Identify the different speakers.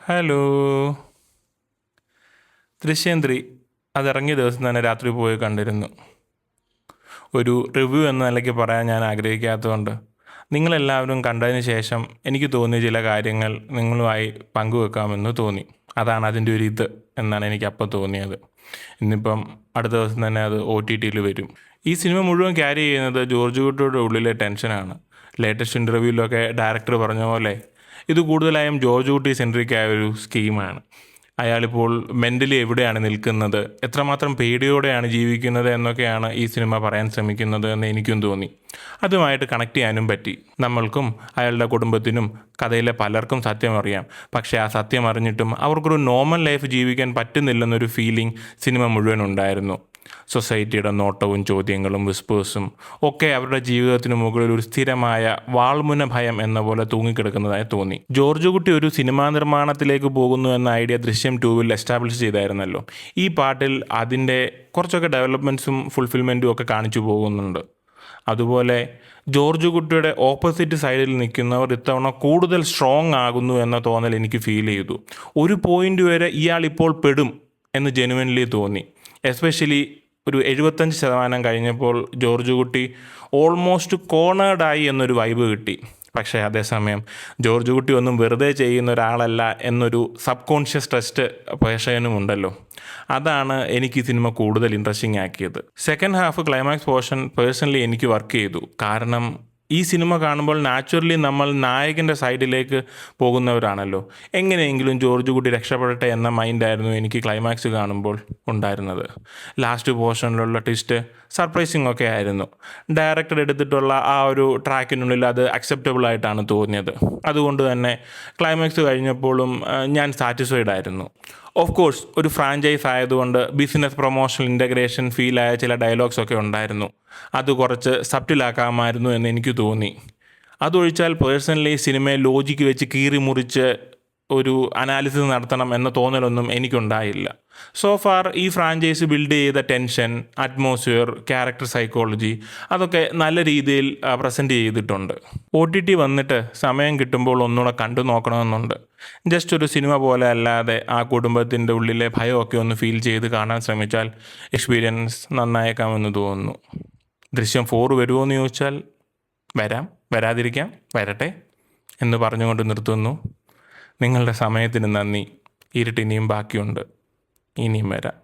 Speaker 1: Hello. ദൃശ്യം 3 അതിറങ്ങിയ ദിവസം തന്നെ രാത്രി പോയി കണ്ടിരുന്നു. ഒരു റിവ്യൂ എന്ന നിലയ്ക്ക് പറയാൻ ഞാൻ ആഗ്രഹിക്കാത്തതുകൊണ്ട് നിങ്ങളെല്ലാവരും കണ്ടതിന് ശേഷം എനിക്ക് തോന്നിയ ചില കാര്യങ്ങൾ നിങ്ങളുമായി പങ്കുവെക്കാമെന്ന് തോന്നി. അതാണ് അതിൻ്റെ ഒരു എന്നാണ് എനിക്ക് അപ്പം തോന്നിയത്. ഇന്നിപ്പം അടുത്ത ദിവസം തന്നെ അത് OTT വരും. ഈ സിനിമ മുഴുവൻ ക്യാരി ചെയ്യുന്നത് ജോർജ് കുട്ടിയുടെ ഉള്ളിലെ ടെൻഷനാണ്. ലേറ്റസ്റ്റ് ഇൻ്റർവ്യൂവിലൊക്കെ ഡയറക്ടർ പറഞ്ഞ പോലെ ഇത് കൂടുതലായും ജോർജ് കുട്ടി സെൻട്രിക്കായ ഒരു സ്കീമാണ്. അയാളിപ്പോൾ മെൻ്റലി എവിടെയാണ് നിൽക്കുന്നത്, എത്രമാത്രം പേടിയോടെയാണ് ജീവിക്കുന്നത് എന്നൊക്കെയാണ് ഈ സിനിമ പറയാൻ ശ്രമിക്കുന്നത് എന്ന് എനിക്കും തോന്നി. അതുമായിട്ട് കണക്ട് ചെയ്യാനും പറ്റി. നമ്മൾക്കും അയാളുടെ കുടുംബത്തിനും കഥയിലെ പലർക്കും സത്യം അറിയാം. പക്ഷേ ആ സത്യം അറിഞ്ഞിട്ടും അവർക്കൊരു നോർമൽ ലൈഫ് ജീവിക്കാൻ പറ്റുന്നില്ലെന്നൊരു ഫീലിംഗ് സിനിമ മുഴുവൻ ഉണ്ടായിരുന്നു. സൊസൈറ്റിയുടെ നോട്ടവും ചോദ്യങ്ങളും വിസ്പേഴ്സും ഒക്കെ അവരുടെ ജീവിതത്തിന് മുകളിൽ ഒരു സ്ഥിരമായ വാൾമുന ഭയം എന്ന പോലെ തൂങ്ങിക്കിടക്കുന്നതായി തോന്നി. ജോർജ് കുട്ടി ഒരു സിനിമാ നിർമ്മാണത്തിലേക്ക് പോകുന്നു എന്ന ഐഡിയ ദൃശ്യം 2 എസ്റ്റാബ്ലിഷ് ചെയ്തായിരുന്നല്ലോ. ഈ പാട്ടിൽ അതിൻ്റെ കുറച്ചൊക്കെ ഡെവലപ്മെൻറ്റ്സും ഫുൾഫിൽമെൻറ്റും ഒക്കെ കാണിച്ചു പോകുന്നുണ്ട്. അതുപോലെ ജോർജ് കുട്ടിയുടെ ഓപ്പോസിറ്റ് സൈഡിൽ നിൽക്കുന്നവർ ഇത്തവണ കൂടുതൽ സ്ട്രോങ് ആകുന്നു എന്ന തോന്നൽ എനിക്ക് ഫീൽ ചെയ്തു. ഒരു പോയിൻ്റ് വരെ ഇയാൾ ഇപ്പോൾ പെടും എന്ന് ജെനുവൻലി തോന്നി. എസ്പെഷ്യലി ഒരു 75% കഴിഞ്ഞപ്പോൾ ജോർജ് കുട്ടി ഓൾമോസ്റ്റ് കോണേഡായി എന്നൊരു വൈബ് കിട്ടി. പക്ഷേ അതേസമയം ജോർജ് കുട്ടി ഒന്നും വെറുതെ ചെയ്യുന്ന ഒരാളല്ല എന്നൊരു സബ് കോൺഷ്യസ് ട്രസ്റ്റ് പ്രേക്ഷകനുമുണ്ടല്ലോ. അതാണ് എനിക്ക് ഈ സിനിമ കൂടുതൽ ഇൻട്രസ്റ്റിംഗ് ആക്കിയത്. Second half climax portion personally എനിക്ക് വർക്ക് ചെയ്തു. കാരണം ഈ സിനിമ കാണുമ്പോൾ നാച്ചുറലി നമ്മൾ നായകൻ്റെ സൈഡിലേക്ക് പോകുന്നവരാണല്ലോ. എങ്ങനെയെങ്കിലും ജോർജ് കുട്ടി രക്ഷപ്പെടട്ടെ എന്ന മൈൻഡായിരുന്നു എനിക്ക് ക്ലൈമാക്സ് കാണുമ്പോൾ ഉണ്ടായിരുന്നത്. ലാസ്റ്റ് പോർഷനിലുള്ള ട്വിസ്റ്റ് സർപ്രൈസിങ് ഒക്കെ ആയിരുന്നു. ഡയറക്ടർ എടുത്തിട്ടുള്ള ആ ഒരു ട്രാക്കിനുള്ളിൽ അത് അക്സെപ്റ്റബിൾ ആയിട്ടാണ് തോന്നിയത്. അതുകൊണ്ട് തന്നെ ക്ലൈമാക്സ് കഴിഞ്ഞപ്പോഴും ഞാൻ സാറ്റിസ്ഫൈഡ് ആയിരുന്നു. ഓഫ് കോഴ്സ് ഒരു ഫ്രാഞ്ചൈസ് ആയതുകൊണ്ട് ബിസിനസ് പ്രൊമോഷണൽ ഇൻ്റഗ്രേഷൻ ഫീലായ ചില ഡയലോഗ്സ് ഒക്കെ ഉണ്ടായിരുന്നു. അത് കുറച്ച് സബ്റ്റിലാക്കാമായിരുന്നു എന്ന് എനിക്ക് തോന്നി. അതൊഴിച്ചാൽ പേഴ്സണലി സിനിമയെ ലോജിക്ക് വെച്ച് കീറി മുറിച്ച് ഒരു അനാലിസിസ് നടത്തണം എന്ന തോന്നലൊന്നും എനിക്കുണ്ടായില്ല. സോ ഫാർ ഈ ഫ്രാഞ്ചൈസ് ബിൽഡ് ചെയ്ത ടെൻഷൻ, അറ്റ്മോസ്ഫിയർ, ക്യാരക്ടർ സൈക്കോളജി അതൊക്കെ നല്ല രീതിയിൽ പ്രസൻറ്റ് ചെയ്തിട്ടുണ്ട്. OTT വന്നിട്ട് സമയം കിട്ടുമ്പോൾ ഒന്നുകൂടെ കണ്ടു നോക്കണമെന്നുണ്ട്. ജസ്റ്റ് ഒരു സിനിമ പോലെ അല്ലാതെ ആ കുടുംബത്തിൻ്റെ ഉള്ളിലെ ഭയമൊക്കെ ഒന്ന് ഫീൽ ചെയ്ത് കാണാൻ ശ്രമിച്ചാൽ എക്സ്പീരിയൻസ് നന്നായേക്കാമെന്ന് തോന്നുന്നു. ദൃശ്യം 4 വരുമോ എന്ന് ചോദിച്ചാൽ വരാം, വരാതിരിക്കാം, വരട്ടെ എന്ന് പറഞ്ഞുകൊണ്ട് നിർത്തുന്നു. നിങ്ങളുടെ സമയത്തിന് നന്ദി. ഇരുട്ട് ഇനിയും ബാക്കിയുണ്ട്. ഇനിയും വരാം.